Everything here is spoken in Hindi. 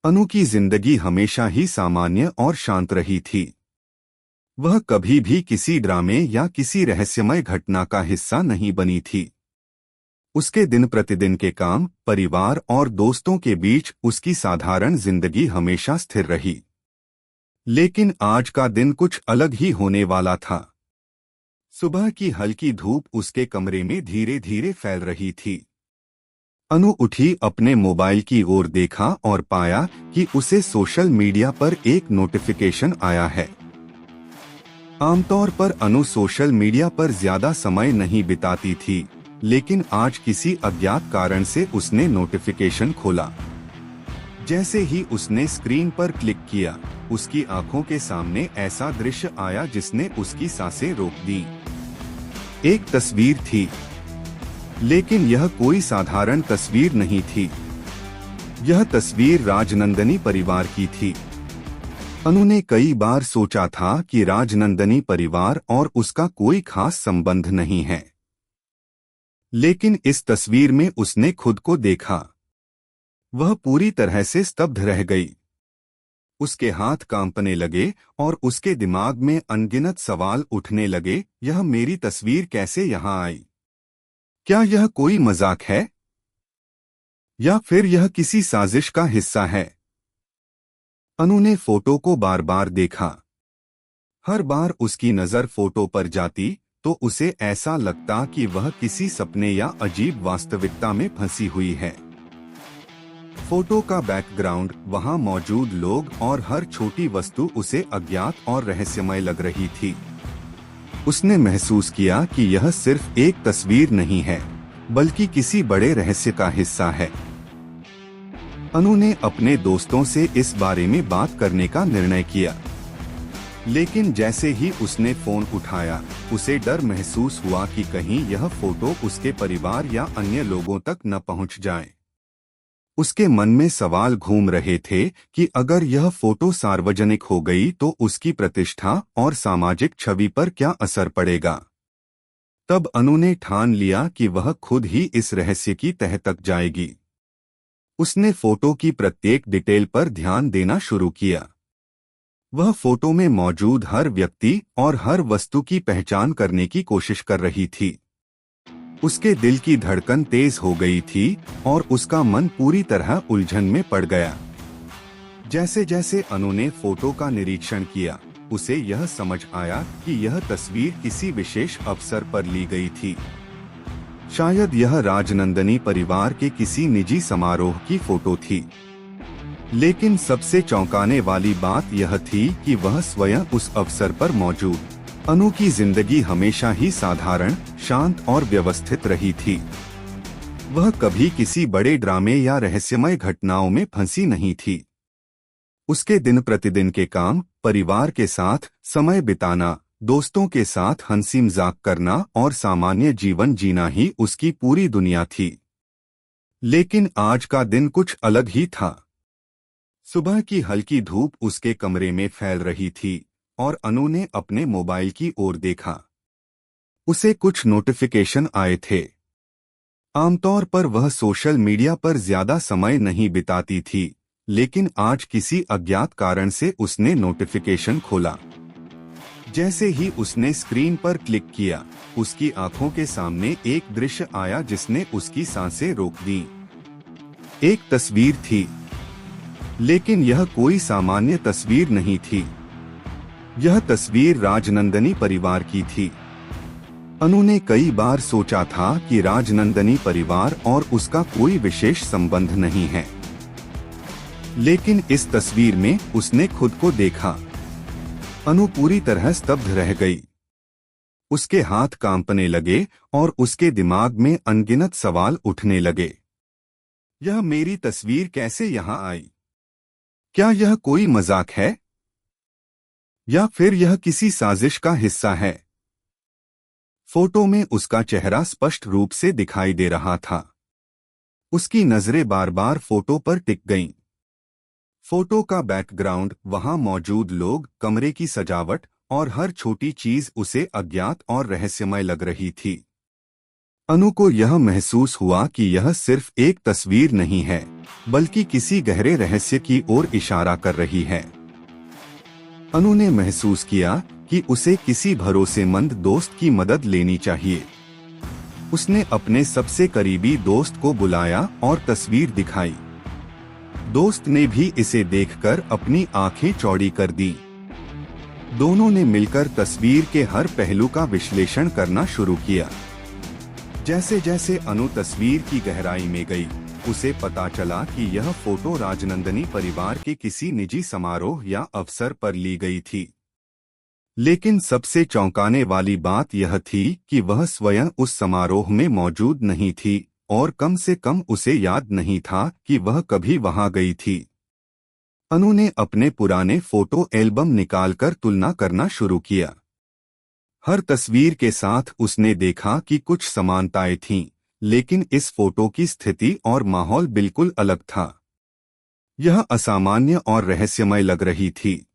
अनु की जिंदगी हमेशा ही सामान्य और शांत रही थी। वह कभी भी किसी ड्रामे या किसी रहस्यमय घटना का हिस्सा नहीं बनी थी। उसके दिन प्रतिदिन के काम, परिवार और दोस्तों के बीच उसकी साधारण जिंदगी हमेशा स्थिर रही। लेकिन आज का दिन कुछ अलग ही होने वाला था। सुबह की हल्की धूप उसके कमरे में धीरे धीरे फैल रही थी। अनु उठी, अपने मोबाइल की ओर देखा और पाया कि उसे सोशल मीडिया पर एक नोटिफिकेशन आया है। आमतौर पर अनु सोशल मीडिया पर ज्यादा समय नहीं बिताती थी, लेकिन आज किसी अज्ञात कारण से उसने नोटिफिकेशन खोला। जैसे ही उसने स्क्रीन पर क्लिक किया, उसकी आंखों के सामने ऐसा दृश्य आया जिसने उसकी सांसें रोक दी। एक तस्वीर थी, लेकिन यह कोई साधारण तस्वीर नहीं थी। यह तस्वीर राजनंदनी परिवार की थी। अनु ने कई बार सोचा था कि राजनंदनी परिवार और उसका कोई खास संबंध नहीं है, लेकिन इस तस्वीर में उसने खुद को देखा। वह पूरी तरह से स्तब्ध रह गई। उसके हाथ कांपने लगे और उसके दिमाग में अनगिनत सवाल उठने लगे। यह मेरी तस्वीर कैसे यहाँ आई? क्या यह कोई मजाक है, या फिर यह किसी साजिश का हिस्सा है? अनु ने फोटो को बार बार देखा। हर बार उसकी नजर फोटो पर जाती तो उसे ऐसा लगता कि वह किसी सपने या अजीब वास्तविकता में फंसी हुई है। फोटो का बैकग्राउंड, वहां मौजूद लोग और हर छोटी वस्तु उसे अज्ञात और रहस्यमय लग रही थी। उसने महसूस किया कि यह सिर्फ एक तस्वीर नहीं है, बल्कि किसी बड़े रहस्य का हिस्सा है। अनु ने अपने दोस्तों से इस बारे में बात करने का निर्णय किया, लेकिन जैसे ही उसने फोन उठाया, उसे डर महसूस हुआ कि कहीं यह फोटो उसके परिवार या अन्य लोगों तक न पहुंच जाए। उसके मन में सवाल घूम रहे थे कि अगर यह फोटो सार्वजनिक हो गई तो उसकी प्रतिष्ठा और सामाजिक छवि पर क्या असर पड़ेगा। तब अनु ने ठान लिया कि वह खुद ही इस रहस्य की तह तक जाएगी। उसने फोटो की प्रत्येक डिटेल पर ध्यान देना शुरू किया। वह फोटो में मौजूद हर व्यक्ति और हर वस्तु की पहचान करने की कोशिश कर रही थी। उसके दिल की धड़कन तेज हो गई थी और उसका मन पूरी तरह उलझन में पड़ गया। जैसे जैसे अनु ने फोटो का निरीक्षण किया, उसे यह समझ आया कि यह तस्वीर किसी विशेष अवसर पर ली गई थी। शायद यह राजनंदनी परिवार के किसी निजी समारोह की फोटो थी। लेकिन सबसे चौंकाने वाली बात यह थी कि वह स्वयं उस अवसर पर मौजूद। अनु की जिंदगी हमेशा ही साधारण, शांत और व्यवस्थित रही थी। वह कभी किसी बड़े ड्रामे या रहस्यमय घटनाओं में फंसी नहीं थी। उसके दिन प्रतिदिन के काम, परिवार के साथ समय बिताना, दोस्तों के साथ हंसी मजाक करना और सामान्य जीवन जीना ही उसकी पूरी दुनिया थी। लेकिन आज का दिन कुछ अलग ही था। सुबह की हल्की धूप उसके कमरे में फैल रही थी और अनु ने अपने मोबाइल की ओर देखा। उसे कुछ नोटिफिकेशन आए थे। आमतौर पर वह सोशल मीडिया पर ज्यादा समय नहीं बिताती थी, लेकिन आज किसी अज्ञात कारण से उसने नोटिफिकेशन खोला। जैसे ही उसने स्क्रीन पर क्लिक किया, उसकी आंखों के सामने एक दृश्य आया जिसने उसकी सांसें रोक दी। एक तस्वीर थी, लेकिन यह कोई सामान्य तस्वीर नहीं थी। यह तस्वीर राजनंदनी परिवार की थी। अनु ने कई बार सोचा था कि राजनंदनी परिवार और उसका कोई विशेष संबंध नहीं है, लेकिन इस तस्वीर में उसने खुद को देखा। अनु पूरी तरह स्तब्ध रह गई। उसके हाथ कांपने लगे और उसके दिमाग में अनगिनत सवाल उठने लगे। यह मेरी तस्वीर कैसे यहाँ आई? क्या यह कोई मजाक है, या फिर यह किसी साजिश का हिस्सा है? फोटो में उसका चेहरा स्पष्ट रूप से दिखाई दे रहा था। उसकी नजरें बार बार फोटो पर टिक गईं। फोटो का बैकग्राउंड, वहां मौजूद लोग, कमरे की सजावट और हर छोटी चीज उसे अज्ञात और रहस्यमय लग रही थी। अनु को यह महसूस हुआ कि यह सिर्फ एक तस्वीर नहीं है, बल्कि किसी गहरे रहस्य की ओर इशारा कर रही है। अनु ने महसूस किया कि उसे किसी भरोसेमंद दोस्त की मदद लेनी चाहिए। उसने अपने सबसे करीबी दोस्त को बुलाया और तस्वीर दिखाई। दोस्त ने भी इसे देखकर अपनी आंखें चौड़ी कर दी। दोनों ने मिलकर तस्वीर के हर पहलू का विश्लेषण करना शुरू किया। जैसे जैसे अनु तस्वीर की गहराई में गई, उसे पता चला कि यह फोटो राजनंदनी परिवार के किसी निजी समारोह या अवसर पर ली गई थी। लेकिन सबसे चौंकाने वाली बात यह थी कि वह स्वयं उस समारोह में मौजूद नहीं थी और कम से कम उसे याद नहीं था कि वह कभी वहां गई थी। अनु ने अपने पुराने फोटो एल्बम निकालकर तुलना करना शुरू किया। हर तस्वीर के साथ उसने देखा कि कुछ समानताएं थीं, लेकिन इस फोटो की स्थिति और माहौल बिल्कुल अलग था। यह असामान्य और रहस्यमय लग रही थी।